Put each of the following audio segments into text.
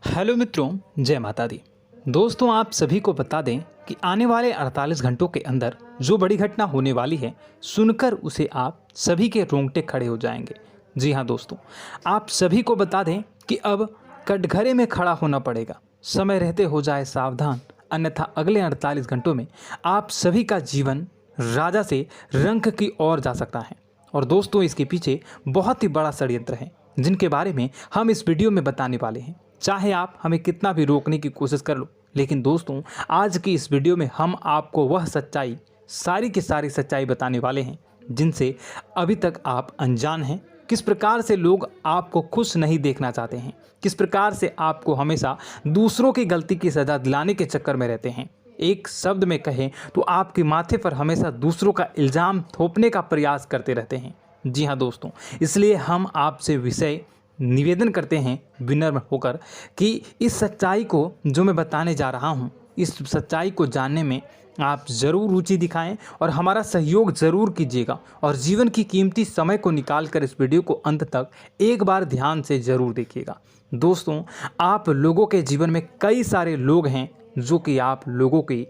Hello मित्रों, जय माता दी। दोस्तों, आप सभी को बता दें कि आने वाले 48 घंटों के अंदर जो बड़ी घटना होने वाली है, सुनकर उसे आप सभी के रोंगटे खड़े हो जाएंगे। जी हाँ दोस्तों, आप सभी को बता दें कि अब कटघरे में खड़ा होना पड़ेगा। समय रहते हो जाए सावधान, अन्यथा अगले 48 घंटों में आप सभी का जीवन राजा से रंक की ओर जा सकता है। और दोस्तों, इसके पीछे बहुत ही बड़ा षड्यंत्र है, जिनके बारे में हम इस वीडियो में बताने वाले हैं। चाहे आप हमें कितना भी रोकने की कोशिश कर लो, लेकिन दोस्तों, आज की इस वीडियो में हम आपको वह सच्चाई, सारी की सारी सच्चाई बताने वाले हैं जिनसे अभी तक आप अनजान हैं। किस प्रकार से लोग आपको खुश नहीं देखना चाहते हैं, किस प्रकार से आपको हमेशा दूसरों की गलती की सज़ा दिलाने के चक्कर में रहते हैं। एक शब्द में कहें तो आपके माथे पर हमेशा दूसरों का इल्ज़ाम थोपने का प्रयास करते रहते हैं। जी हाँ दोस्तों, इसलिए हम आपसे विषय निवेदन करते हैं विनम्र होकर कि इस सच्चाई को जो मैं बताने जा रहा हूँ, इस सच्चाई को जानने में आप ज़रूर रुचि दिखाएं और हमारा सहयोग ज़रूर कीजिएगा। और जीवन की कीमती समय को निकाल कर इस वीडियो को अंत तक एक बार ध्यान से ज़रूर देखिएगा। दोस्तों, आप लोगों के जीवन में कई सारे लोग हैं जो कि आप लोगों की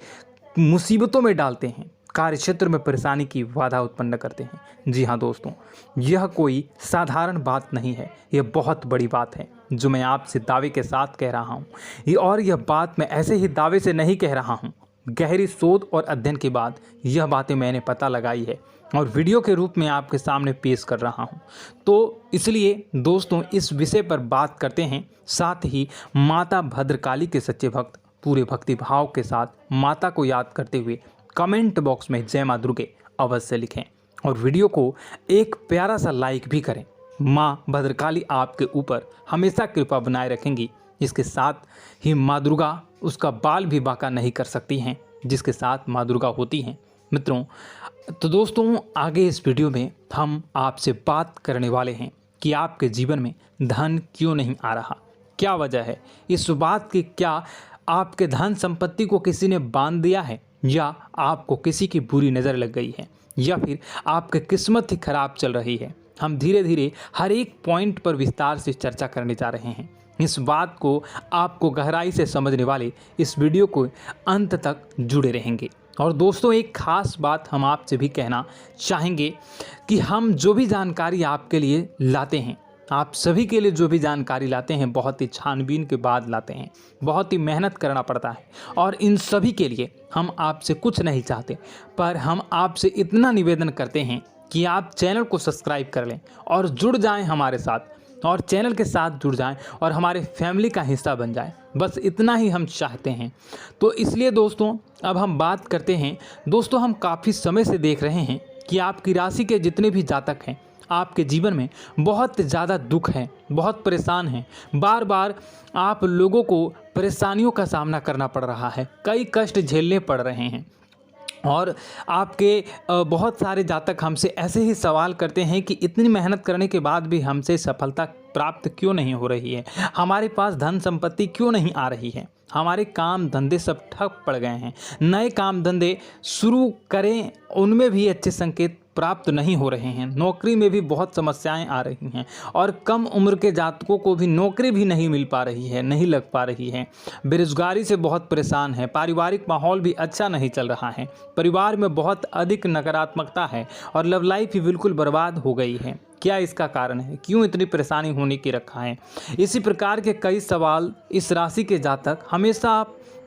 मुसीबतों में डालते हैं, कार्य क्षेत्र में परेशानी की बाधा उत्पन्न करते हैं। जी हाँ दोस्तों, यह कोई साधारण बात नहीं है, यह बहुत बड़ी बात है जो मैं आपसे दावे के साथ कह रहा हूँ। और यह बात मैं ऐसे ही दावे से नहीं कह रहा हूँ, गहरी शोध और अध्ययन के बाद यह बातें मैंने पता लगाई है और वीडियो के रूप में आपके सामने पेश कर रहा हूँ। तो इसलिए दोस्तों, इस विषय पर बात करते हैं। साथ ही माता भद्रकाली के सच्चे भक्त पूरे भक्ति भाव के साथ माता को याद करते हुए कमेंट बॉक्स में जय मां दुर्गे अवश्य लिखें और वीडियो को एक प्यारा सा लाइक भी करें। माँ भद्रकाली आपके ऊपर हमेशा कृपा बनाए रखेंगी। इसके साथ ही माँ दुर्गा उसका बाल भी बांका नहीं कर सकती हैं, जिसके साथ माँ दुर्गा होती हैं। मित्रों, तो दोस्तों, आगे इस वीडियो में हम आपसे बात करने वाले हैं कि आपके जीवन में धन क्यों नहीं आ रहा, क्या वजह है इस बात की। क्या आपके धन संपत्ति को किसी ने बांध दिया है, या आपको किसी की बुरी नज़र लग गई है, या फिर आपकी किस्मत ही खराब चल रही है। हम धीरे धीरे हर एक पॉइंट पर विस्तार से चर्चा करने जा रहे हैं। इस बात को आपको गहराई से समझने वाले इस वीडियो को अंत तक जुड़े रहेंगे। और दोस्तों, एक खास बात हम आपसे भी कहना चाहेंगे कि हम जो भी जानकारी आपके लिए लाते हैं, आप सभी के लिए जो भी जानकारी लाते हैं, बहुत ही छानबीन के बाद लाते हैं, बहुत ही मेहनत करना पड़ता है। और इन सभी के लिए हम आपसे कुछ नहीं चाहते, पर हम आपसे इतना निवेदन करते हैं कि आप चैनल को सब्सक्राइब कर लें और जुड़ जाएं हमारे साथ, और चैनल के साथ जुड़ जाएं और हमारे फैमिली का हिस्सा बन जाएं। बस इतना ही हम चाहते हैं। तो इसलिए दोस्तों, अब हम बात करते हैं। दोस्तों, हम काफ़ी समय से देख रहे हैं कि आपकी राशि के जितने भी जातक हैं, आपके जीवन में बहुत ज़्यादा दुख है, बहुत परेशान हैं। बार बार आप लोगों को परेशानियों का सामना करना पड़ रहा है, कई कष्ट झेलने पड़ रहे हैं। और आपके बहुत सारे जातक हमसे ऐसे ही सवाल करते हैं कि इतनी मेहनत करने के बाद भी हमसे सफलता प्राप्त क्यों नहीं हो रही है, हमारे पास धन संपत्ति क्यों नहीं आ रही है, हमारे काम धंधे सब ठप पड़ गए हैं, नए काम धंधे शुरू करें उनमें भी अच्छे संकेत प्राप्त नहीं हो रहे हैं, नौकरी में भी बहुत समस्याएं आ रही हैं, और कम उम्र के जातकों को भी नौकरी भी नहीं मिल पा रही है, नहीं लग पा रही है, बेरोजगारी से बहुत परेशान है, पारिवारिक माहौल भी अच्छा नहीं चल रहा है, परिवार में बहुत अधिक नकारात्मकता है और लव लाइफ भी बिल्कुल बर्बाद हो गई है। क्या इसका कारण है, क्यों इतनी परेशानी होने की रखा है? इसी प्रकार के कई सवाल इस राशि के जातक हमेशा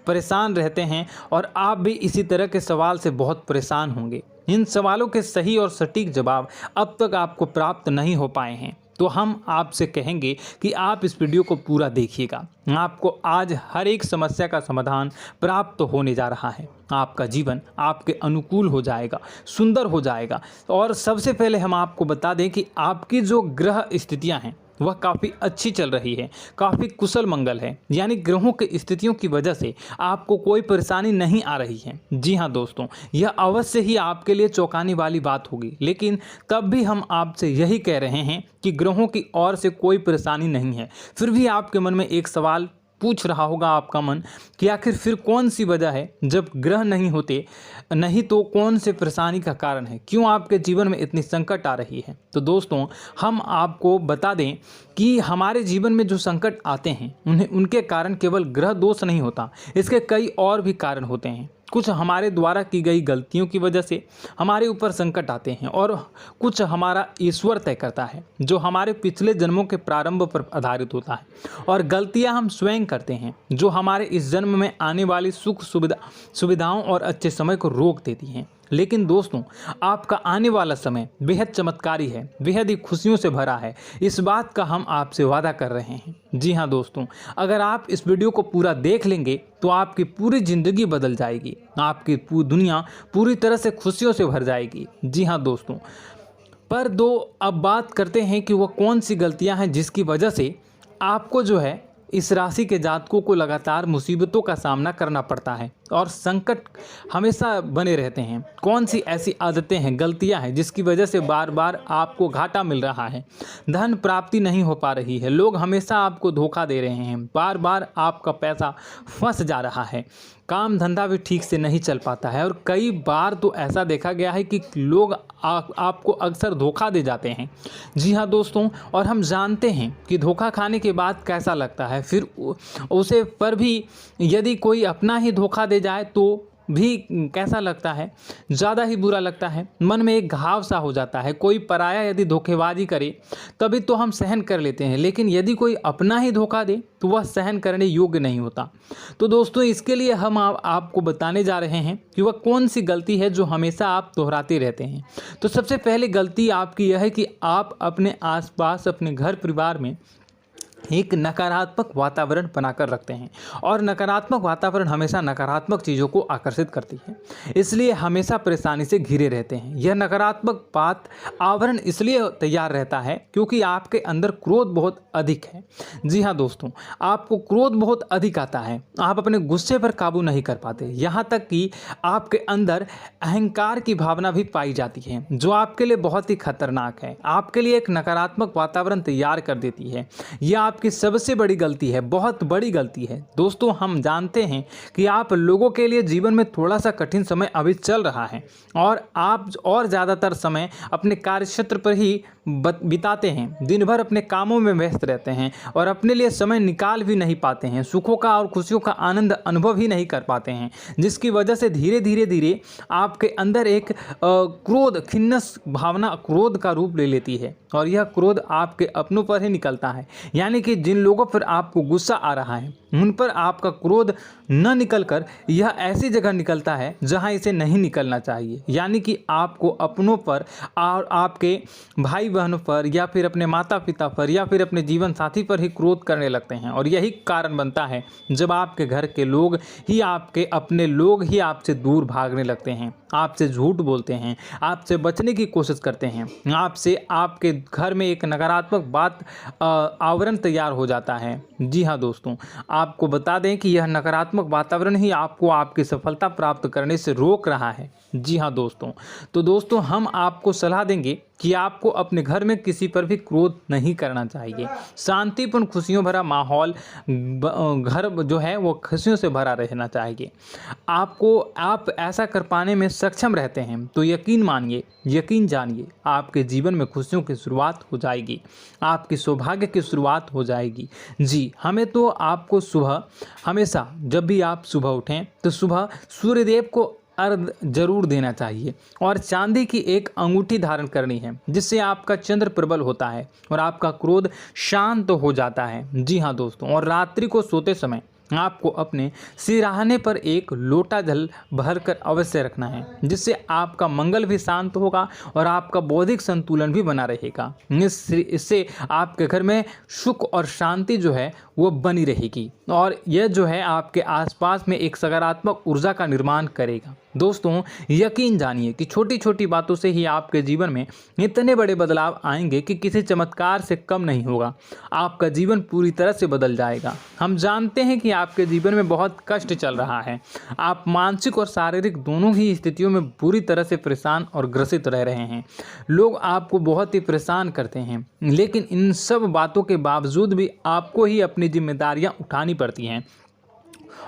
परेशान रहते हैं, और आप भी इसी तरह के सवाल से बहुत परेशान होंगे। इन सवालों के सही और सटीक जवाब अब तक आपको प्राप्त नहीं हो पाए हैं, तो हम आपसे कहेंगे कि आप इस वीडियो को पूरा देखिएगा। आपको आज हर एक समस्या का समाधान प्राप्त होने जा रहा है। आपका जीवन आपके अनुकूल हो जाएगा, सुंदर हो जाएगा। और सबसे पहले हम आपको बता दें कि आपकी जो ग्रह स्थितियां हैं वह काफ़ी अच्छी चल रही है, काफ़ी कुशल मंगल है, यानी ग्रहों की स्थितियों की वजह से आपको कोई परेशानी नहीं आ रही है। जी हाँ दोस्तों, यह अवश्य ही आपके लिए चौंकाने वाली बात होगी, लेकिन तब भी हम आपसे यही कह रहे हैं कि ग्रहों की ओर से कोई परेशानी नहीं है। फिर भी आपके मन में एक सवाल पूछ रहा होगा आपका मन कि आखिर फिर कौन सी वजह है, जब ग्रह नहीं होते नहीं तो कौन से परेशानी का कारण है, क्यों आपके जीवन में इतनी संकट आ रही है। तो दोस्तों हम आपको बता दें कि हमारे जीवन में जो संकट आते हैं उनके कारण केवल ग्रह दोष नहीं होता, इसके कई और भी कारण होते हैं। कुछ हमारे द्वारा की गई गलतियों की वजह से हमारे ऊपर संकट आते हैं और कुछ हमारा ईश्वर तय करता है, जो हमारे पिछले जन्मों के प्रारंभ पर आधारित होता है। और गलतियां हम स्वयं करते हैं, जो हमारे इस जन्म में आने वाली सुख सुविधाओं और अच्छे समय को रोक देती हैं। लेकिन दोस्तों आपका आने वाला समय बेहद चमत्कारी है, बेहद ही खुशियों से भरा है, इस बात का हम आपसे वादा कर रहे हैं। जी हाँ दोस्तों, अगर आप इस वीडियो को पूरा देख लेंगे तो आपकी पूरी ज़िंदगी बदल जाएगी, आपकी पूरी दुनिया पूरी तरह से खुशियों से भर जाएगी। जी हाँ दोस्तों, पर अब बात करते हैं कि वह कौन सी गलतियां हैं जिसकी वजह से आपको जो है इस राशि के जातकों को लगातार मुसीबतों का सामना करना पड़ता है और संकट हमेशा बने रहते हैं। कौन सी ऐसी आदतें हैं, गलतियां हैं जिसकी वजह से बार बार आपको घाटा मिल रहा है, धन प्राप्ति नहीं हो पा रही है, लोग हमेशा आपको धोखा दे रहे हैं, बार बार आपका पैसा फंस जा रहा है, काम धंधा भी ठीक से नहीं चल पाता है और कई बार तो ऐसा देखा गया है कि लोग आपको अक्सर धोखा दे जाते हैं। जी हाँ दोस्तों, और हम जानते हैं कि धोखा खाने के बाद कैसा लगता है, फिर उसे पर भी यदि कोई अपना ही धोखा दे जाए तो भी कैसा लगता है, ज़्यादा ही बुरा लगता है, मन में एक घाव सा हो जाता है। कोई पराया यदि धोखेबाजी करे तभी तो हम सहन कर लेते हैं, लेकिन यदि कोई अपना ही धोखा दे तो वह सहन करने योग्य नहीं होता। तो दोस्तों इसके लिए हम आपको बताने जा रहे हैं कि वह कौन सी गलती है जो हमेशा आप दोहराते रहते हैं। तो सबसे पहले गलती आपकी यह है कि आप अपने आसपास, अपने घर परिवार में एक नकारात्मक वातावरण बनाकर रखते हैं और नकारात्मक वातावरण हमेशा नकारात्मक चीज़ों को आकर्षित करती है, इसलिए हमेशा परेशानी से घिरे रहते हैं। यह नकारात्मक आवरण इसलिए तैयार रहता है क्योंकि आपके अंदर क्रोध बहुत अधिक है। जी हाँ दोस्तों, आपको क्रोध बहुत अधिक आता है, आप अपने गुस्से पर काबू नहीं कर पाते, यहाँ तक कि आपके अंदर अहंकार की भावना भी पाई जाती है, जो आपके लिए बहुत ही खतरनाक है, आपके लिए एक नकारात्मक वातावरण तैयार कर देती है। यह आपकी सबसे बड़ी गलती है, बहुत बड़ी गलती है। दोस्तों हम जानते हैं कि आप लोगों के लिए जीवन में थोड़ा सा कठिन समय अभी चल रहा है और आप और ज़्यादातर समय अपने कार्यक्षेत्र पर ही बिताते हैं, दिन भर अपने कामों में व्यस्त रहते हैं और अपने लिए समय निकाल भी नहीं पाते हैं, सुखों का और खुशियों का आनंद अनुभव ही नहीं कर पाते हैं, जिसकी वजह से धीरे धीरे आपके अंदर एक क्रोध, खिन्नस भावना क्रोध का रूप ले लेती है और यह क्रोध आपके अपनों पर ही निकलता है। यानी कि जिन लोगों पर आपको गुस्सा आ रहा है उन पर आपका क्रोध न निकलकर यह ऐसी जगह निकलता है जहां इसे नहीं निकलना चाहिए। यानी कि आपको अपनों पर और आपके भाई बहनों पर या फिर अपने माता पिता पर या फिर अपने जीवन साथी पर ही क्रोध करने लगते हैं और यही कारण बनता है जब आपके घर के लोग ही, आपके अपने लोग ही आपसे दूर भागने लगते हैं, आपसे झूठ बोलते हैं, आपसे बचने की कोशिश करते हैं, आपसे आपके घर में एक नकारात्मक आवरण तैयार हो जाता है। जी हाँ दोस्तों, आपको बता दें कि यह नकारात्मक वातावरण ही आपको आपकी सफलता प्राप्त करने से रोक रहा है। जी हाँ दोस्तों, तो दोस्तों हम आपको सलाह देंगे कि आपको अपने घर में किसी पर भी क्रोध नहीं करना चाहिए। शांतिपूर्ण खुशियों भरा माहौल, घर जो है वो खुशियों से भरा रहना चाहिए। आप ऐसा कर पाने में सक्षम रहते हैं तो यकीन मानिए, यकीन जानिए, आपके जीवन में खुशियों की शुरुआत हो जाएगी, आपकी सौभाग्य की शुरुआत हो जाएगी। जी, हमें तो आपको सुबह, हमेशा जब भी आप सुबह उठें तो सुबह सूर्यदेव को अर्घ जरूर देना चाहिए और चांदी की एक अंगूठी धारण करनी है, जिससे आपका चंद्र प्रबल होता है और आपका क्रोध शांत हो जाता है। जी हाँ दोस्तों, और रात्रि को सोते समय आपको अपने सिरहाने पर एक लोटा जल भरकर अवश्य रखना है, जिससे आपका मंगल भी शांत होगा और आपका बौद्धिक संतुलन भी बना रहेगा। इससे आपके घर में सुख और शांति जो है वो बनी रहेगी और यह जो है आपके आसपास में एक सकारात्मक ऊर्जा का निर्माण करेगा। दोस्तों यकीन जानिए कि छोटी छोटी बातों से ही आपके जीवन में इतने बड़े बदलाव आएंगे कि किसी चमत्कार से कम नहीं होगा, आपका जीवन पूरी तरह से बदल जाएगा। हम जानते हैं कि आपके जीवन में बहुत कष्ट चल रहा है। आप मानसिक और शारीरिक दोनों ही स्थितियों में बुरी तरह से परेशान और ग्रसित रह रहे हैं। लोग आपको बहुत ही परेशान करते हैं, लेकिन इन सब बातों के बावजूद भी आपको ही अपनी जिम्मेदारियां उठानी पड़ती हैं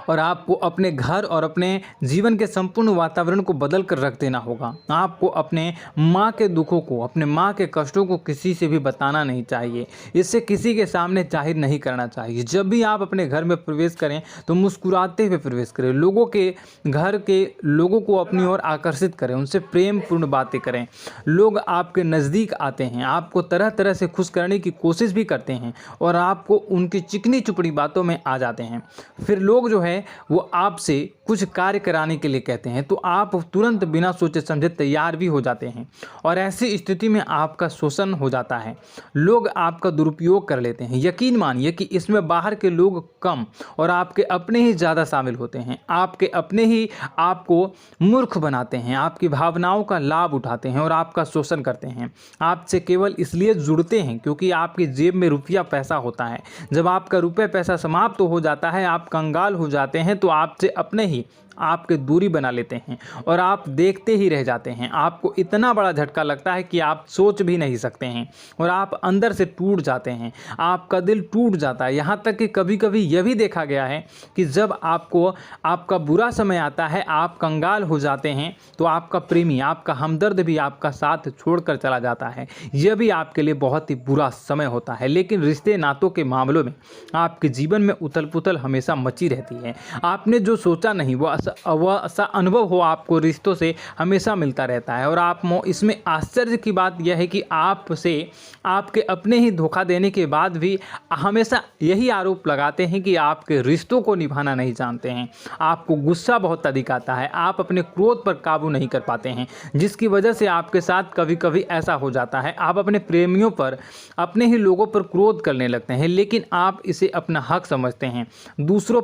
और आपको अपने घर और अपने जीवन के संपूर्ण वातावरण को बदल कर रख देना होगा। आपको अपने माँ के दुखों को, अपने माँ के कष्टों को किसी से भी बताना नहीं चाहिए। इससे किसी के सामने जाहिर नहीं करना चाहिए। जब भी आप अपने घर में प्रवेश करें तो मुस्कुराते हुए प्रवेश करें। लोगों के घर के लोगों को अपनी ओर आकर्षित करें, उनसे प्रेमपूर्ण बातें करें। लोग आपके नज़दीक आते हैं, आपको तरह तरह से खुश करने की कोशिश भी करते हैं और आपको उनकी चिकनी चुपड़ी बातों में आ जाते हैं। फिर लोग जो है वो आपसे कुछ कार्य कराने के लिए कहते हैं तो आप तुरंत बिना सोचे समझे तैयार भी हो जाते हैं और ऐसी स्थिति में आपका शोषण हो जाता है। लोग आपका दुरुपयोग कर लेते हैं। यकीन मानिए कि इसमें बाहर के लोग कम और आपके अपने ही ज़्यादा शामिल होते हैं। आपके अपने ही आपको मूर्ख बनाते हैं, आपकी भावनाओं का लाभ उठाते हैं और आपका शोषण करते हैं। आपसे केवल इसलिए जुड़ते हैं क्योंकि आपकी जेब में रुपया पैसा होता है। जब आपका रुपया पैसा समाप्त हो जाता है, आप कंगाल हो जाते हैं तो आपसे अपने ही आपके दूरी बना लेते हैं और आप देखते ही रह जाते हैं। आपको इतना बड़ा झटका लगता है कि आप सोच भी नहीं सकते हैं और आप अंदर से टूट जाते हैं। आपका दिल टूट जाता है। यहाँ तक कि कभी कभी यह भी देखा गया है कि जब आपको आपका बुरा समय आता है, आप कंगाल हो जाते हैं तो आपका प्रेमी, आपका हमदर्द भी आपका साथ छोड़कर चला जाता है। यह भी आपके लिए बहुत ही बुरा समय होता है। लेकिन रिश्ते नातों के मामलों में आपके जीवन में उथल पुथल हमेशा मची रहती है। आपने जो सोचा नहीं वह ऐसा अनुभव हो आपको रिश्तों से हमेशा मिलता रहता है। और आप इसमें आश्चर्य की बात यह है कि आपसे आपके अपने ही धोखा देने के बाद भी हमेशा यही आरोप लगाते हैं कि आपके रिश्तों को निभाना नहीं जानते हैं। आपको गुस्सा बहुत अधिक आता है, आप अपने क्रोध पर काबू नहीं कर पाते हैं, जिसकी वजह से आपके साथ कभी कभी ऐसा हो जाता है आप अपने प्रेमियों पर, अपने ही लोगों पर क्रोध करने लगते हैं। लेकिन आप इसे अपना हक समझते हैं, दूसरों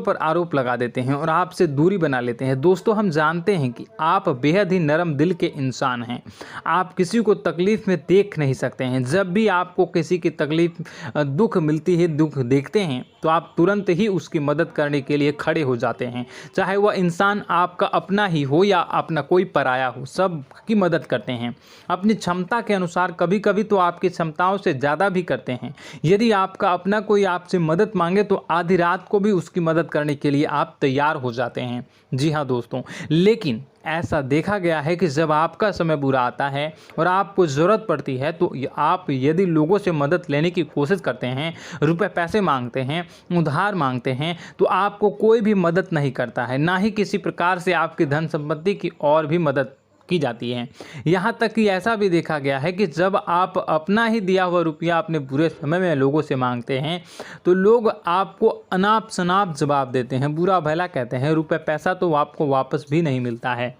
पर आरोप लगा देते हैं और आपसे दूरी बना लेते हैं। दोस्तों, हम जानते हैं कि आप बेहद ही नरम दिल के इंसान हैं। आप किसी को तकलीफ़ में देख नहीं सकते हैं। जब भी आपको किसी की तकलीफ़, दुख मिलती है, दुख देखते हैं तो आप तुरंत ही उसकी मदद करने के लिए खड़े हो जाते हैं। चाहे वह इंसान आपका अपना ही हो या अपना कोई पराया हो, सब की मदद करते हैं अपनी क्षमता के अनुसार। कभी कभी तो आपकी क्षमताओं से ज़्यादा भी करते हैं। यदि आपका अपना कोई आपसे मदद मांगे तो आधी रात को भी उसकी मदद करने के लिए आप तैयार हो जाते हैं। जी हाँ दोस्तों, लेकिन ऐसा देखा गया है कि जब आपका समय बुरा आता है और आपको ज़रूरत पड़ती है तो आप यदि लोगों से मदद लेने की कोशिश करते हैं, रुपए पैसे मांगते हैं, उधार मांगते हैं, तो आपको कोई भी मदद नहीं करता है। ना ही किसी प्रकार से आपकी धन संपत्ति की और भी मदद की जाती है। यहाँ तक कि ऐसा भी देखा गया है कि जब आप अपना ही दिया हुआ रुपया अपने बुरे समय में लोगों से मांगते हैं तो लोग आपको अनाप शनाप जवाब देते हैं, बुरा भला कहते हैं। रुपये पैसा तो आपको वापस भी नहीं मिलता है।